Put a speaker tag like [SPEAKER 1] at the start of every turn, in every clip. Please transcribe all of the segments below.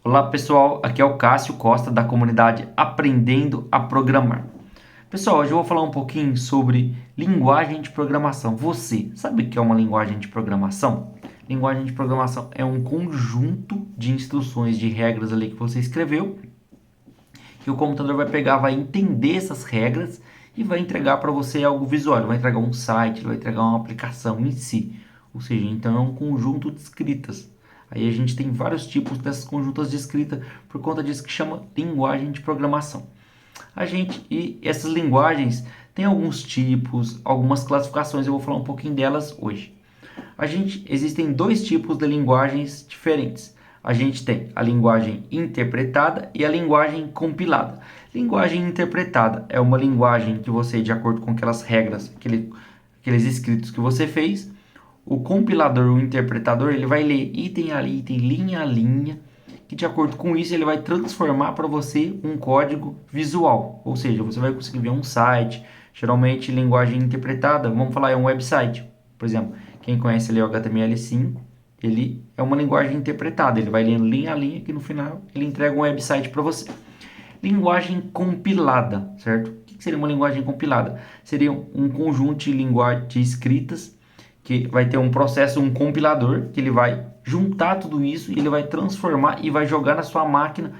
[SPEAKER 1] Olá pessoal, aqui é o Cássio Costa da comunidade Aprendendo a Programar. Pessoal, hoje eu vou falar um pouquinho sobre linguagem de programação. Você sabe o que é uma linguagem de programação? Linguagem de programação é um conjunto de instruções, de regras ali que você escreveu, que o computador vai pegar, vai entender essas regras e vai entregar para você algo visual. Ele vai entregar um site, ele vai entregar uma aplicação em si. Ou seja, então é um conjunto de escritas. Aí a gente tem vários tipos dessas conjuntas de escrita por conta disso que chama linguagem de programação. E essas linguagens têm alguns tipos, algumas classificações, eu vou falar um pouquinho delas hoje. Existem dois tipos de linguagens diferentes. A gente tem a linguagem interpretada e a linguagem compilada. Linguagem interpretada é uma linguagem que você, de acordo com aquelas regras, aqueles escritos que você fez, o compilador, o interpretador, ele vai ler item a item, linha a linha, que de acordo com isso ele vai transformar para você um código visual. Ou seja, você vai conseguir ver um site, geralmente linguagem interpretada, vamos falar, é um website, por exemplo. Quem conhece ali o HTML5, ele é uma linguagem interpretada, ele vai lendo linha a linha, que no final ele entrega um website para você. Linguagem compilada, certo? O que seria uma linguagem compilada? Seria um conjunto de escritas que vai ter um processo, um compilador, que ele vai juntar tudo isso e ele vai transformar e vai jogar na sua máquina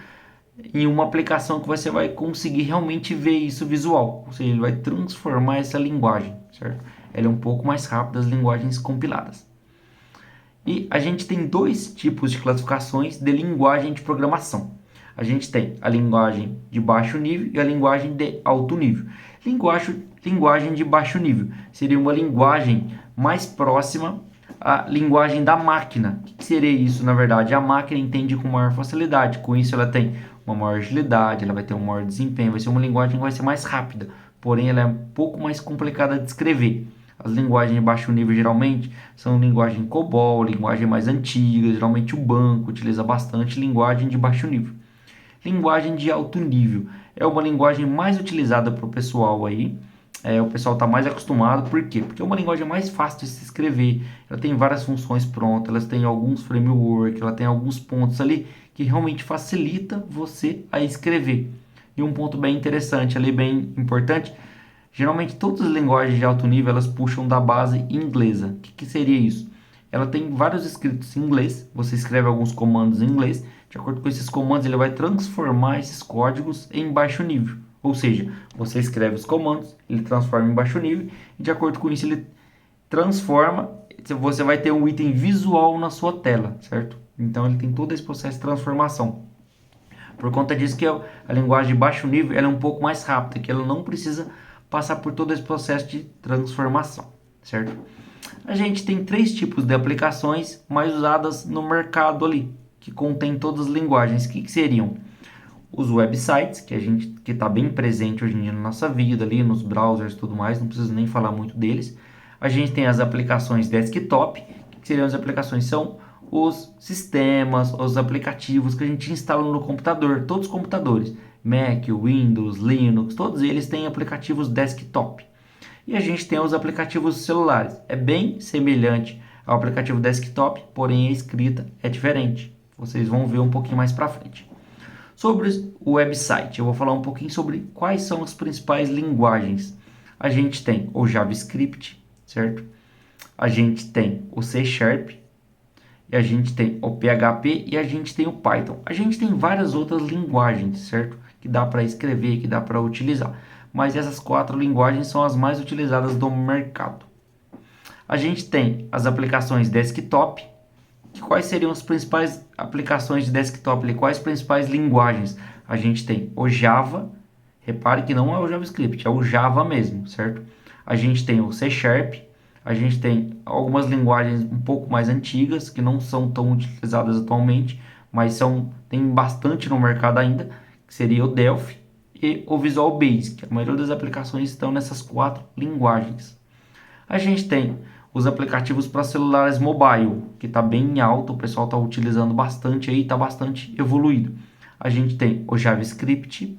[SPEAKER 1] em uma aplicação que você vai conseguir realmente ver isso visual. Ou seja, ele vai transformar essa linguagem, certo? Ela é um pouco mais rápida das linguagens compiladas. E a gente tem dois tipos de classificações de linguagem de programação. A gente tem a linguagem de baixo nível e a linguagem de alto nível. Linguagem de baixo nível seria uma linguagem mais próxima à linguagem da máquina. O que seria isso, na verdade? A máquina entende com maior facilidade, com isso ela tem uma maior agilidade, ela vai ter um maior desempenho, vai ser uma linguagem que vai ser mais rápida, porém ela é um pouco mais complicada de escrever. As linguagens de baixo nível geralmente são linguagem COBOL, linguagem mais antiga, geralmente o banco utiliza bastante linguagem de baixo nível. Linguagem de alto nível é uma linguagem mais utilizada para o pessoal aí. O pessoal está mais acostumado, por quê? Porque é uma linguagem mais fácil de se escrever, ela tem várias funções prontas, ela tem alguns frameworks, ela tem alguns pontos ali que realmente facilita você a escrever. E um ponto bem interessante ali, bem importante, geralmente todas as linguagens de alto nível elas puxam da base inglesa. O que seria isso? Ela tem vários escritos em inglês, você escreve alguns comandos em inglês, de acordo com esses comandos ele vai transformar esses códigos em baixo nível. Ou seja, você escreve os comandos, ele transforma em baixo nível e de acordo com isso ele transforma, você vai ter um item visual na sua tela, certo? Então ele tem todo esse processo de transformação. Por conta disso que a linguagem de baixo nível ela é um pouco mais rápida, que ela não precisa passar por todo esse processo de transformação, certo? A gente tem três tipos de aplicações mais usadas no mercado ali, que contém todas as linguagens. O que seriam? Os websites, que está bem presente hoje em dia na nossa vida ali, nos browsers e tudo mais, não preciso nem falar muito deles. A gente tem as aplicações desktop, que seriam as aplicações, são os sistemas, os aplicativos que a gente instala no computador, todos os computadores, Mac, Windows, Linux, todos eles têm aplicativos desktop. E a gente tem os aplicativos celulares. É bem semelhante ao aplicativo desktop, porém a escrita é diferente. Vocês vão ver um pouquinho mais para frente. Sobre o website, eu vou falar um pouquinho sobre quais são as principais linguagens. A gente tem o JavaScript, certo? A gente tem o C Sharp, e a gente tem o PHP e a gente tem o Python. A gente tem várias outras linguagens, certo? Que dá para escrever, que dá para utilizar. Mas essas quatro linguagens são as mais utilizadas do mercado. A gente tem as aplicações desktop. Quais seriam as principais aplicações de desktop? Quais as principais linguagens? A gente tem o Java. Repare que não é o JavaScript, é o Java mesmo, certo? A gente tem o C Sharp. A gente tem algumas linguagens um pouco mais antigas, que não são tão utilizadas atualmente, mas tem bastante no mercado ainda, que seria o Delphi e o Visual Basic. A maioria das aplicações estão nessas quatro linguagens. A gente tem os aplicativos para celulares mobile, que está bem em alta, o pessoal está utilizando bastante aí, está bastante evoluído. A gente tem o JavaScript,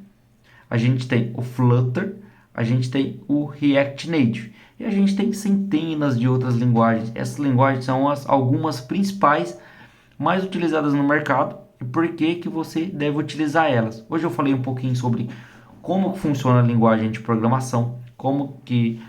[SPEAKER 1] a gente tem o Flutter, a gente tem o React Native. E a gente tem centenas de outras linguagens. Essas linguagens são algumas principais mais utilizadas no mercado. por que que você deve utilizar elas. Hoje eu falei um pouquinho sobre como funciona a linguagem de programação, como que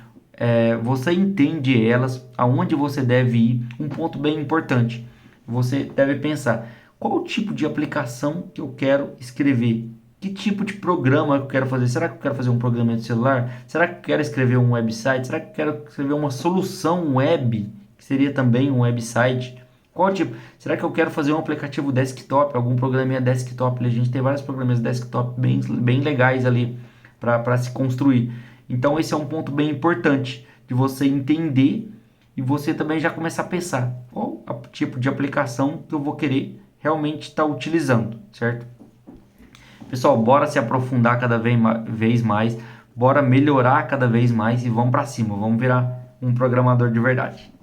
[SPEAKER 1] você entende elas, aonde você deve ir. Um ponto bem importante, você deve pensar qual o tipo de aplicação que eu quero escrever, que tipo de programa eu quero fazer. Será que eu quero fazer um programa de celular? Será que eu quero escrever um website? Será que eu quero escrever uma solução web, que seria também um website? Qual tipo? Será que eu quero fazer um aplicativo desktop, algum programinha desktop? A gente tem vários programas desktop bem legais ali para se construir. Então esse é um ponto bem importante de você entender e você também já começar a pensar qual o tipo de aplicação que eu vou querer realmente estar utilizando, certo? Pessoal, bora se aprofundar cada vez mais, bora melhorar cada vez mais e vamos para cima, vamos virar um programador de verdade.